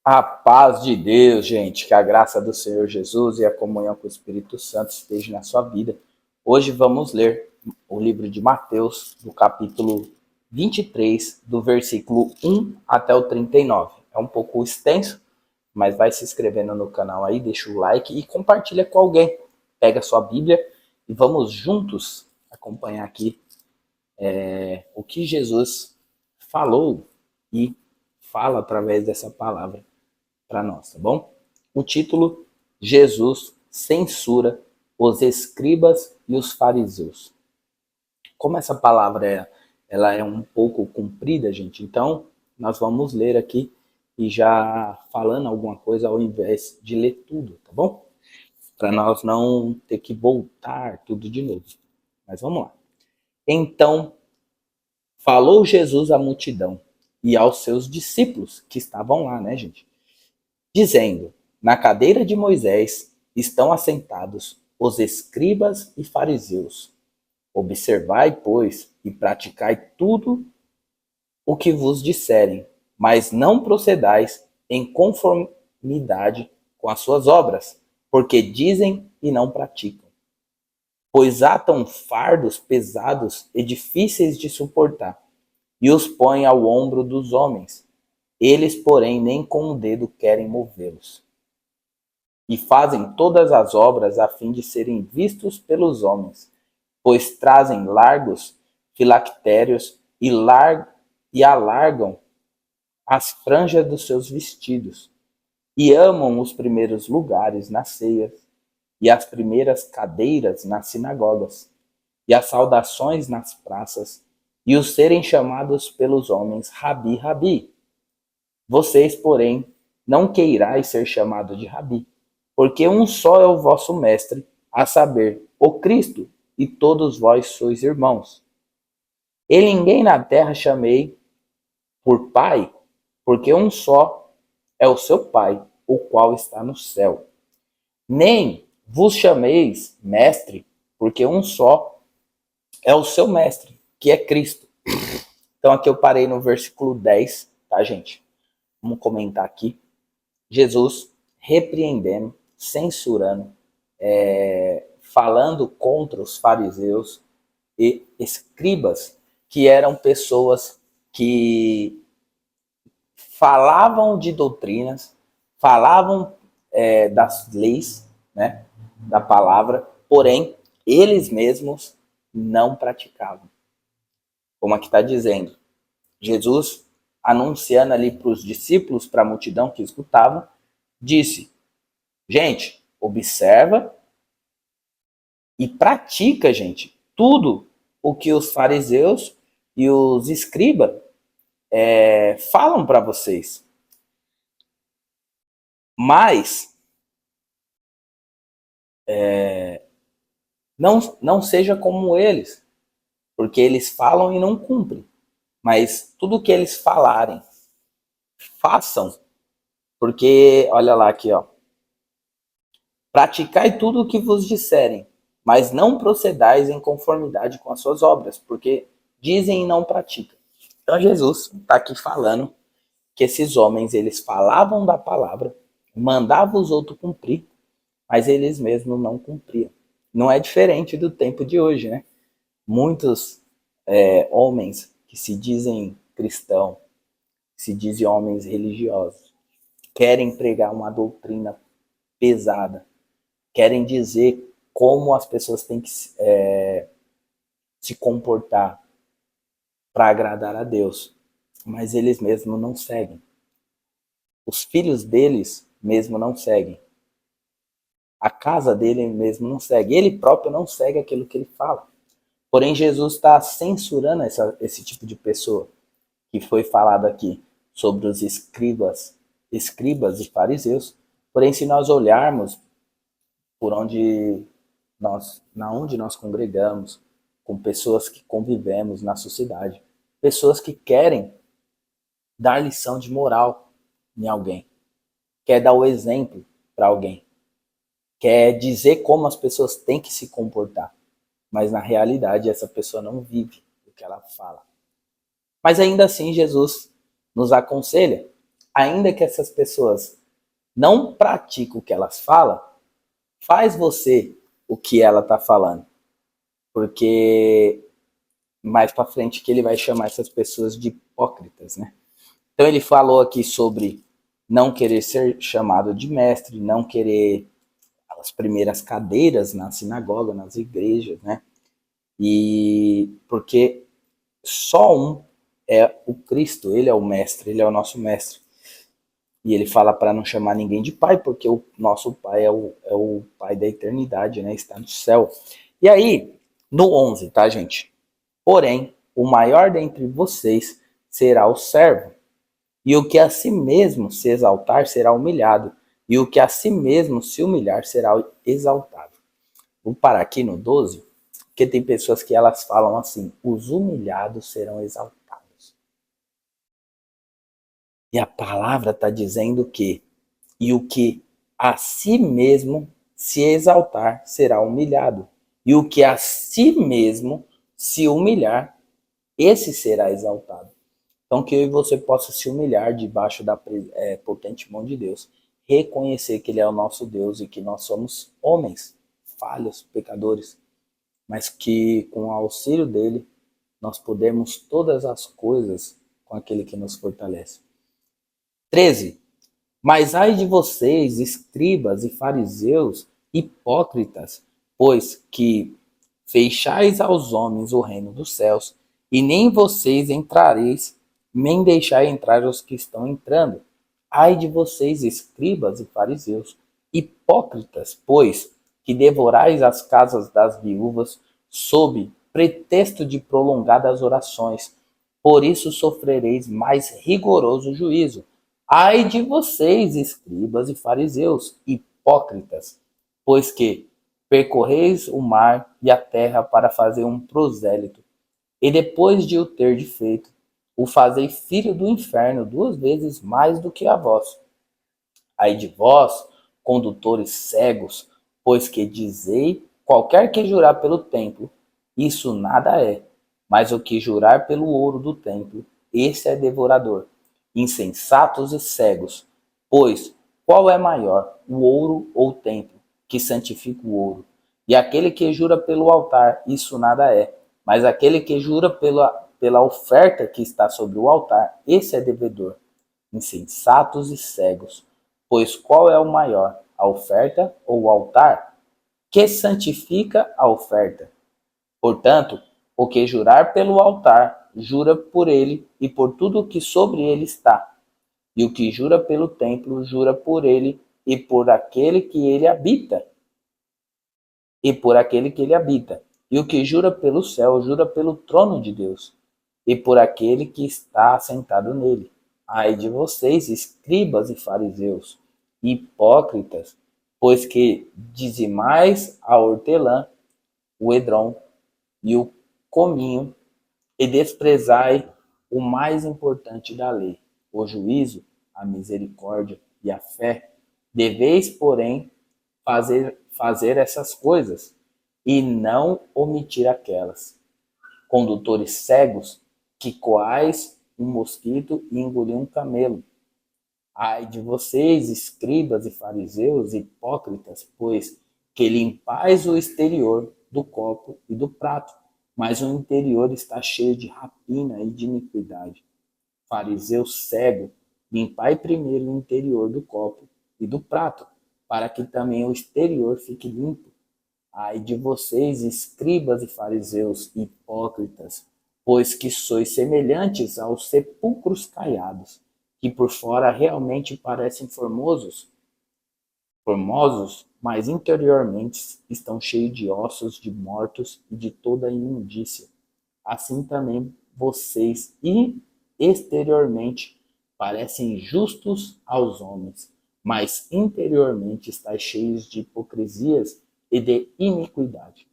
A paz de Deus, gente, que a graça do Senhor Jesus e a comunhão com o Espírito Santo esteja na sua vida. Hoje vamos ler o livro de Mateus, do capítulo 23, do versículo 1 até o 39. É um pouco extenso, mas vai se inscrevendo no canal aí, deixa o like e compartilha com alguém. Pega a sua Bíblia e vamos juntos acompanhar aqui o que Jesus falou e fala através dessa palavra para nós, tá bom? O título: Jesus censura os escribas e os fariseus. Como essa palavra ela é um pouco comprida, gente, então nós vamos ler aqui e já falando alguma coisa ao invés de ler tudo, tá bom? Para nós não ter que voltar tudo de novo. Mas vamos lá. Então falou Jesus à multidão e aos seus discípulos que estavam lá, né, gente? Dizendo: na cadeira de Moisés estão assentados os escribas e fariseus. Observai, pois, e praticai tudo o que vos disserem, mas não procedais em conformidade com as suas obras, porque dizem e não praticam. Pois atam fardos pesados e difíceis de suportar, e os põem ao ombro dos homens. Eles, porém, nem com o dedo querem movê-los. E fazem todas as obras a fim de serem vistos pelos homens, pois trazem largos filactérios e alargam as franjas dos seus vestidos, e amam os primeiros lugares nas ceias, e as primeiras cadeiras nas sinagogas, e as saudações nas praças, e os serem chamados pelos homens Rabi, Rabi. Vocês, porém, não queirais ser chamado de Rabi, porque um só é o vosso mestre, a saber, o Cristo, e todos vós sois irmãos. E ninguém na terra chamei por Pai, porque um só é o seu Pai, o qual está no céu. Nem vos chameis mestre, porque um só é o seu mestre, que é Cristo. Então aqui eu parei no versículo 10, tá, gente? Vamos comentar aqui. Jesus repreendendo, censurando, falando contra os fariseus e escribas, que eram pessoas que falavam de doutrinas, falavam das leis, né, da palavra, porém, eles mesmos não praticavam. Como aqui está dizendo, Jesus, anunciando ali para os discípulos, para a multidão que escutavam, disse: gente, observa e pratica, gente, tudo o que os fariseus e os escribas falam para vocês. Mas não seja como eles, porque eles falam e não cumprem. Mas tudo que eles falarem, façam, porque olha lá aqui, ó. Praticai tudo o que vos disserem, mas não procedais em conformidade com as suas obras, porque dizem e não praticam. Então Jesus está aqui falando que esses homens, eles falavam da palavra, mandavam os outros cumprir, mas eles mesmos não cumpriam. Não é diferente do tempo de hoje, né? Muitos homens que se dizem cristãos, se dizem homens religiosos, querem pregar uma doutrina pesada, querem dizer como as pessoas têm que se comportar para agradar a Deus, mas eles mesmos não seguem. Os filhos deles mesmo não seguem. A casa dele mesmo não segue. Ele próprio não segue aquilo que ele fala. Porém, Jesus está censurando esse tipo de pessoa que foi falado aqui sobre os escribas e fariseus. Porém, se nós olharmos por na onde nós congregamos, com pessoas que convivemos na sociedade, pessoas que querem dar lição de moral em alguém, quer dar o exemplo para alguém, quer dizer como as pessoas têm que se comportar, mas na realidade essa pessoa não vive o que ela fala. Mas ainda assim Jesus nos aconselha ainda que essas pessoas não pratiquem o que elas falam, faz você o que ela está falando. Porque mais para frente que ele vai chamar essas pessoas de hipócritas, né? Então ele falou aqui sobre não querer ser chamado de mestre, não querer as primeiras cadeiras na sinagoga, nas igrejas, né? E porque só um é o Cristo, ele é o mestre, ele é o nosso mestre. E ele fala para não chamar ninguém de pai, porque o nosso pai é o pai da eternidade, né? Está no céu. E aí, no 11, tá, gente? Porém, o maior dentre vocês será o servo. E o que a si mesmo se exaltar será humilhado, e o que a si mesmo se humilhar será exaltado. Vou parar aqui no 12, porque tem pessoas que elas falam assim, os humilhados serão exaltados. E a palavra está dizendo que, e o que a si mesmo se exaltar será humilhado, e o que a si mesmo se humilhar, esse será exaltado. Então, que eu e você possa se humilhar debaixo da potente mão de Deus. Reconhecer que Ele é o nosso Deus e que nós somos homens, falhos, pecadores. Mas que com o auxílio dEle, nós podemos todas as coisas com aquele que nos fortalece. 13. Mas ai de vocês, escribas e fariseus, hipócritas, pois que fechais aos homens o reino dos céus, e nem vocês entrareis, nem deixai entrar os que estão entrando. Ai de vocês, escribas e fariseus, hipócritas, pois que devorais as casas das viúvas sob pretexto de prolongadas orações. Por isso sofrereis mais rigoroso juízo. Ai de vocês, escribas e fariseus, hipócritas, pois que percorreis o mar e a terra para fazer um prosélito, e depois de o ter feito, o fazei filho do inferno 2 vezes mais do que a vós. Ai de vós, condutores cegos, pois que dizei, qualquer que jurar pelo templo, isso nada é, mas o que jurar pelo ouro do templo, esse é devorador. Insensatos e cegos, pois qual é maior, o ouro ou o templo, que santifica o ouro? E aquele que jura pelo altar, isso nada é, mas aquele que jura pela oferta que está sobre o altar, esse é devedor. Insensatos e cegos, pois qual é o maior, a oferta ou o altar? Que santifica a oferta. Portanto, o que jurar pelo altar, jura por ele e por tudo o que sobre ele está. E o que jura pelo templo, jura por ele e por aquele que ele habita. E por aquele que ele habita. E o que jura pelo céu, jura pelo trono de Deus e por aquele que está assentado nele. Ai de vocês, escribas e fariseus, hipócritas, pois que dizimais a hortelã, o edrom e o cominho, e desprezai o mais importante da lei, o juízo, a misericórdia e a fé. Deveis, porém, fazer essas coisas, e não omitir aquelas. Condutores cegos, que coais um mosquito e engolir um camelo. Ai de vocês, escribas e fariseus, hipócritas, pois que limpais o exterior do copo e do prato, mas o interior está cheio de rapina e de iniquidade. Fariseu cego, limpai primeiro o interior do copo e do prato, para que também o exterior fique limpo. Ai de vocês, escribas e fariseus, hipócritas, pois que sois semelhantes aos sepulcros caiados, que por fora realmente parecem formosos, mas interiormente estão cheios de ossos de mortos e de toda imundícia. Assim também vocês, exteriormente, parecem justos aos homens, mas interiormente estáis cheios de hipocrisias e de iniquidade.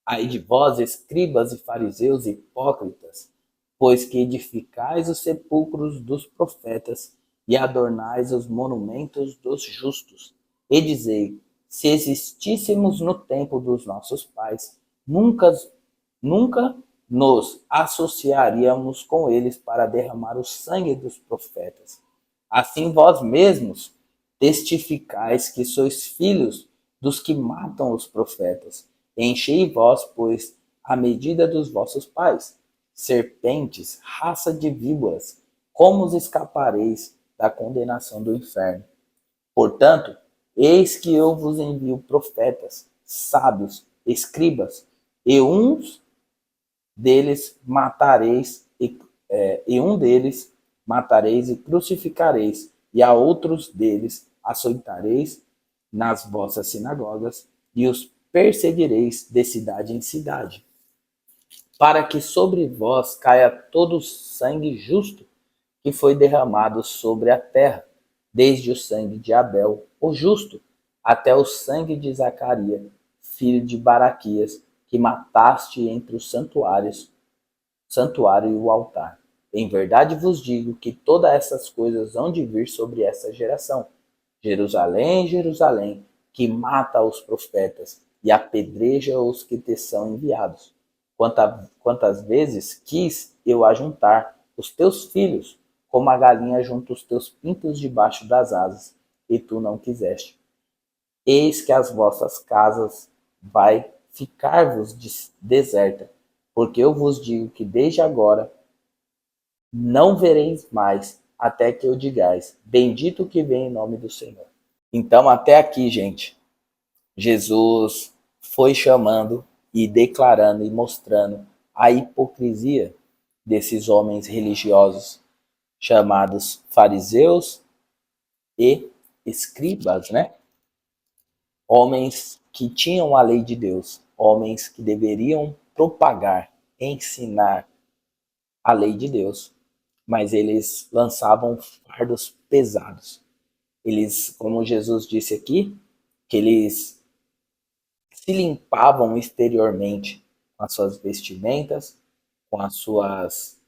Ai de vós, escribas e fariseus hipócritas, pois que edificais os sepulcros dos profetas e adornais os monumentos dos justos. E dizei, se existíssemos no tempo dos nossos pais, nunca nos associaríamos com eles para derramar o sangue dos profetas. Assim vós mesmos testificais que sois filhos dos que matam os profetas. Enchei vós, pois, a medida dos vossos pais. Serpentes, raça de víboras, como os escapareis da condenação do inferno? Portanto, eis que eu vos envio profetas, sábios, escribas, e uns deles matareis e um deles matareis e crucificareis, e a outros deles açoitareis nas vossas sinagogas, e os perseguireis de cidade em cidade, para que sobre vós caia todo o sangue justo que foi derramado sobre a terra, desde o sangue de Abel, o justo, até o sangue de Zacarias, filho de Baraquias, que mataste entre os santuário e o altar. Em verdade vos digo que todas essas coisas hão de vir sobre essa geração. Jerusalém, Jerusalém, que mata os profetas e apedreja os que te são enviados. Quantas vezes quis eu ajuntar os teus filhos, como a galinha junta os teus pintos debaixo das asas, e tu não quiseste. Eis que as vossas casas vai ficar-vos deserta, porque eu vos digo que desde agora não vereis mais, até que eu digais, bendito que vem em nome do Senhor. Então, até aqui, gente, Jesus foi chamando e declarando e mostrando a hipocrisia desses homens religiosos chamados fariseus e escribas, né? Homens que tinham a lei de Deus, homens que deveriam propagar, ensinar a lei de Deus, mas eles lançavam fardos pesados. Eles, como Jesus disse aqui, que eles se limpavam exteriormente com as suas vestimentas, com as suas.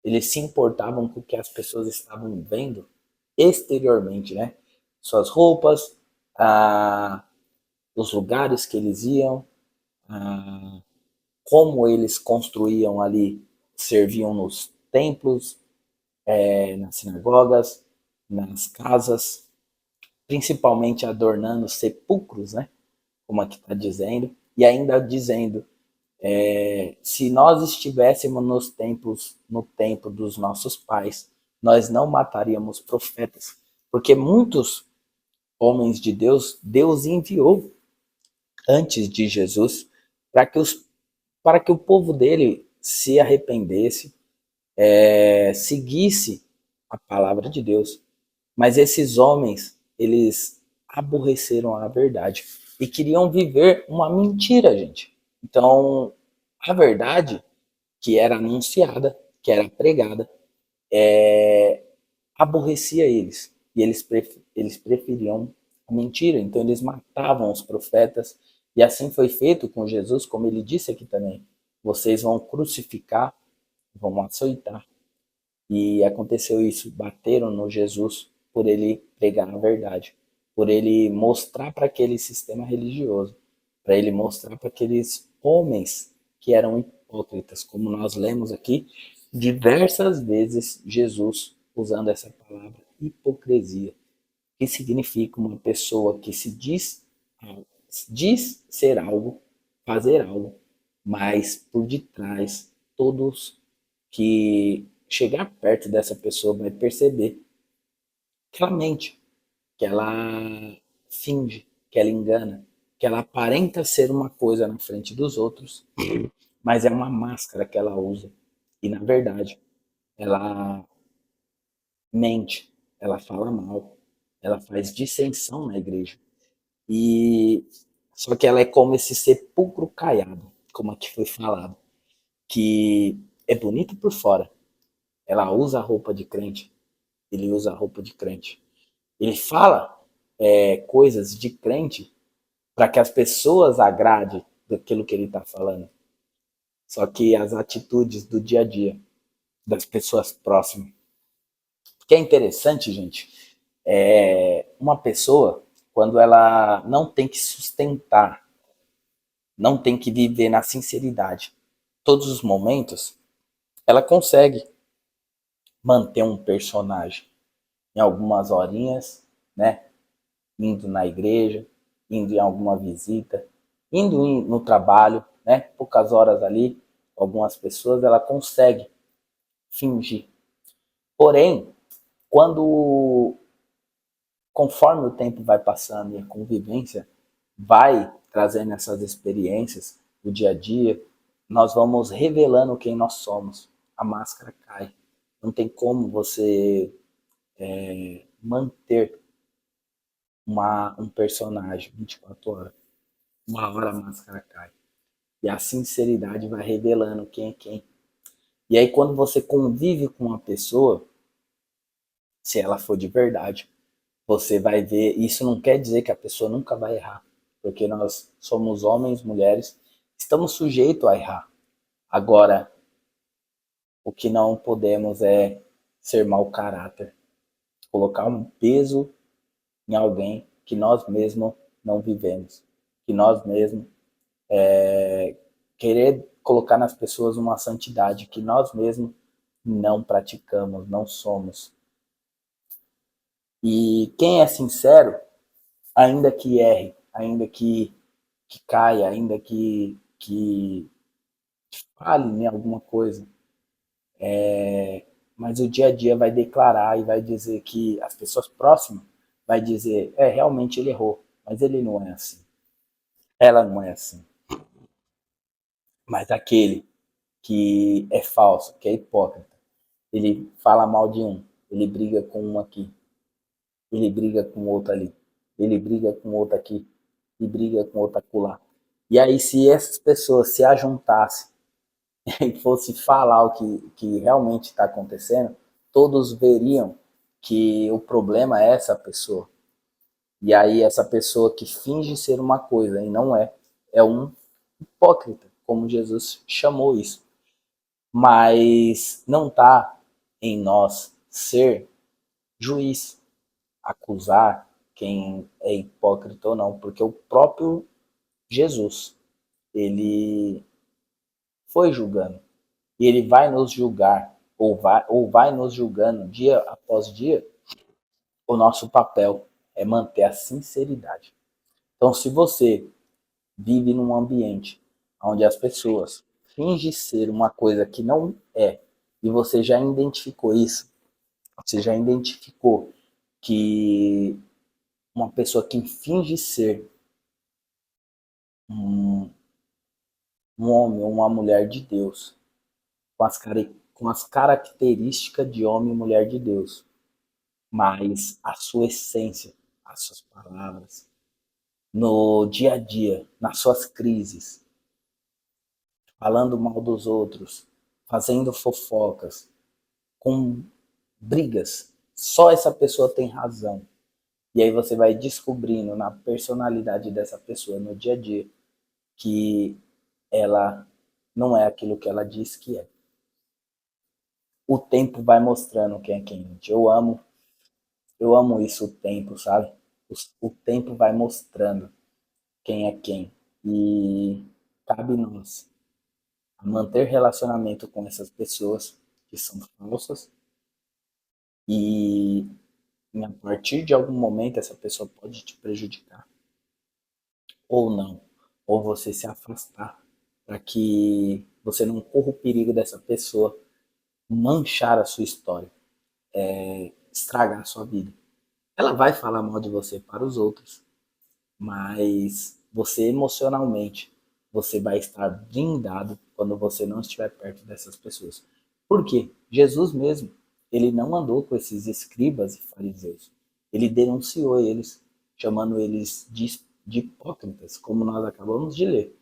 Eles se importavam com o que as pessoas estavam vendo exteriormente, né? Suas roupas, os lugares que eles iam, como eles construíam ali, serviam nos templos, nas sinagogas, nas casas, principalmente adornando sepulcros, né? Como aqui está dizendo, e ainda dizendo, se nós estivéssemos nos templos, no tempo dos nossos pais, nós não mataríamos profetas, porque muitos homens de Deus, Deus enviou antes de Jesus para que, para que o povo dele se arrependesse, seguisse a palavra de Deus. Mas esses homens, eles aborreceram a verdade e queriam viver uma mentira, gente. Então, a verdade que era anunciada, que era pregada, aborrecia eles. E eles preferiam a mentira. Então, eles matavam os profetas. E assim foi feito com Jesus, como ele disse aqui também. Vocês vão crucificar, vão açoitar. E aconteceu isso, bateram no Jesus por ele pregar a verdade, por ele mostrar para aquele sistema religioso, para ele mostrar para aqueles homens que eram hipócritas, como nós lemos aqui diversas vezes Jesus usando essa palavra hipocrisia, que significa uma pessoa que se diz ser algo, fazer algo, mas por detrás todos que chegar perto dessa pessoa vai perceber que ela mente, que ela finge, que ela engana, que ela aparenta ser uma coisa na frente dos outros, mas é uma máscara que ela usa. E na verdade, ela mente, ela fala mal, ela faz dissensão na igreja. E só que ela é como esse sepulcro caiado, como aqui foi falado, que é bonito por fora. Ela usa a roupa de crente, ele usa a roupa de crente. Ele fala coisas de crente para que as pessoas agradem daquilo que ele está falando. Só que as atitudes do dia a dia das pessoas próximas. O que é interessante, gente, uma pessoa, quando ela não tem que sustentar, não tem que viver na sinceridade todos os momentos, ela consegue manter um personagem. em algumas horinhas, né? Indo na igreja, indo em alguma visita, no trabalho, né? Poucas horas ali, algumas pessoas ela consegue fingir. Porém, quando conforme o tempo vai passando e a convivência vai trazendo essas experiências do dia a dia, nós vamos revelando quem nós somos. A máscara cai. Não tem como você manter um personagem 24 horas. Uma hora a máscara cai. E a sinceridade vai revelando quem é quem. E aí, quando você convive com uma pessoa, se ela for de verdade, você vai ver. Isso não quer dizer que a pessoa nunca vai errar, porque nós somos homens, mulheres, estamos sujeitos a errar. Agora, o que não podemos é ser mau caráter, colocar um peso em alguém que nós mesmos não vivemos, que nós mesmos querer colocar nas pessoas uma santidade que nós mesmos não praticamos, não somos. E quem é sincero, ainda que erre, ainda que caia, ainda que fale em alguma coisa, mas o dia a dia vai declarar e vai dizer que as pessoas próximas vai dizer, realmente ele errou, mas ele não é assim. Ela não é assim. Mas aquele que é falso, que é hipócrita, ele fala mal de um, ele briga com um aqui, ele briga com outro ali, ele briga com outro aqui, e briga com outro acolá. E aí, se essas pessoas se ajuntassem e fosse falar o que realmente está acontecendo, todos veriam que o problema é essa pessoa. E aí essa pessoa que finge ser uma coisa e não é, é um hipócrita, como Jesus chamou isso. Mas não está em nós ser juiz, acusar quem é hipócrita ou não, porque o próprio Jesus, ele foi julgando. E ele vai nos julgar, ou vai nos julgando dia após dia. O nosso papel é manter a sinceridade. Então, se você vive num ambiente onde as pessoas fingem ser uma coisa que não é, e você já identificou isso, você já identificou que uma pessoa que finge ser um, um homem ou uma mulher de Deus, com as características de homem e mulher de Deus, mas a sua essência, as suas palavras, no dia a dia, nas suas crises, falando mal dos outros, fazendo fofocas, com brigas, só essa pessoa tem razão. E aí você vai descobrindo na personalidade dessa pessoa, no dia a dia, que ela não é aquilo que ela diz que é. O tempo vai mostrando quem é quem. Eu amo isso, o tempo, sabe? O tempo vai mostrando quem é quem. E cabe nós a manter relacionamento com essas pessoas que são falsas e a partir de algum momento essa pessoa pode te prejudicar ou não, ou você se afastar para que você não corra o perigo dessa pessoa manchar a sua história, estragar a sua vida. Ela vai falar mal de você para os outros, mas você emocionalmente você vai estar blindado quando você não estiver perto dessas pessoas. Por quê? Jesus mesmo, ele não andou com esses escribas e fariseus. Ele denunciou eles, chamando eles de hipócritas, como nós acabamos de ler.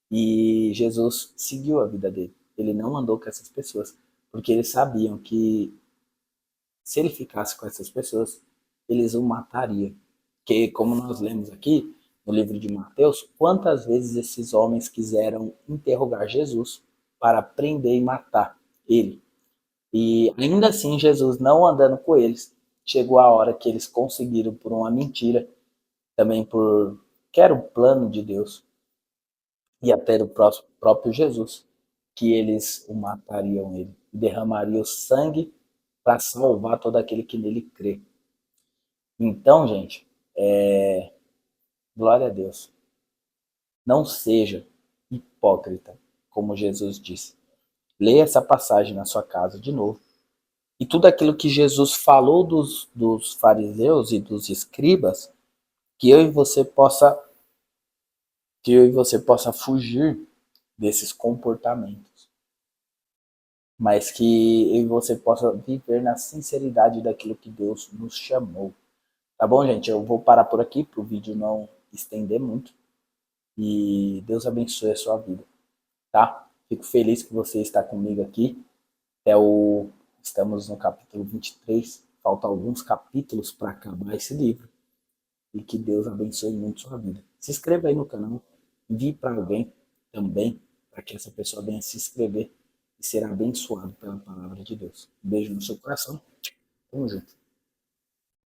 E Jesus seguiu a vida dele. Ele não andou com essas pessoas, porque eles sabiam que se ele ficasse com essas pessoas, eles o matariam. Que, como nós lemos aqui no livro de Mateus, quantas vezes esses homens quiseram interrogar Jesus para prender e matar ele. E ainda assim, Jesus não andando com eles, chegou a hora que eles conseguiram, por uma mentira, também por que era o plano de Deus, e até do próprio Jesus, que eles o matariam ele, derramariam sangue para salvar todo aquele que nele crê. Então, gente, glória a Deus. Não seja hipócrita, como Jesus disse. Leia essa passagem na sua casa de novo. E tudo aquilo que Jesus falou dos fariseus e dos escribas, que eu e você possa fugir desses comportamentos, mas que eu e você possa viver na sinceridade daquilo que Deus nos chamou. Tá bom, gente? Eu vou parar por aqui para o vídeo não estender muito. E Deus abençoe a sua vida, tá? Fico feliz que você está comigo aqui. Estamos no capítulo 23. Faltam alguns capítulos para acabar esse livro. E que Deus abençoe muito a sua vida. Se inscreva aí no canal. Envie para alguém também, para que essa pessoa venha se inscrever e ser abençoado pela palavra de Deus. Um beijo no seu coração. Tamo junto.